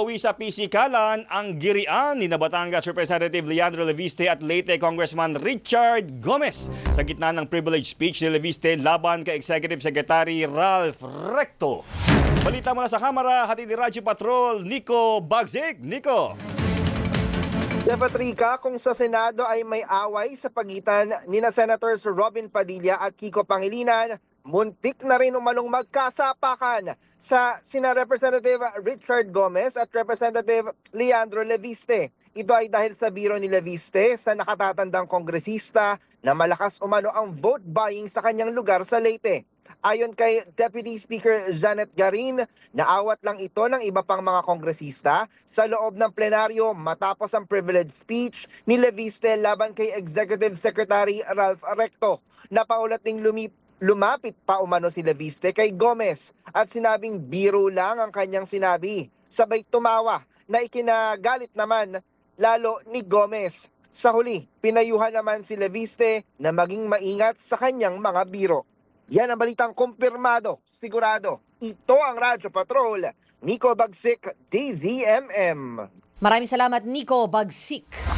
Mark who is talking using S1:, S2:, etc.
S1: Uwi sa pisikalan ang girian ni Batangas Representative Leandro Leviste at Leyte Congressman Richard Gomez sa gitna ng privilege speech ni Leviste laban kay Executive Secretary Ralph Recto. Balita mula sa Kamara, hatid ni Radyo Patrol, Nico Bagzik. Nico.
S2: Patrika, kung sa Senado ay may away sa pagitan ni na Senators Robin Padilla at Kiko Pangilinan, muntik na rin umanong magkasapakan sa sina Representative Richard Gomez at Representative Leandro Leviste. Ito ay dahil sa biro ni Leviste sa nakatatandang kongresista na malakas umano ang vote buying sa kanyang lugar sa Leyte. Ayon kay Deputy Speaker Janet Garin, naawat lang ito ng iba pang mga kongresista sa loob ng plenaryo matapos ang privilege speech ni Leviste laban kay Executive Secretary Ralph Recto. Napaulat ding lumapit pa umano si Leviste kay Gomez at sinabing biro lang ang kanyang sinabi. Sabay tumawa na ikinagalit naman lalo ni Gomez. Sa huli, pinayuhan naman si Leviste na maging maingat sa kanyang mga biro. Yan ang balitang kumpirmado, sigurado. Ito ang Radyo Patrol, Nico Bagsik, DZMM.
S3: Maraming salamat, Nico Bagsik.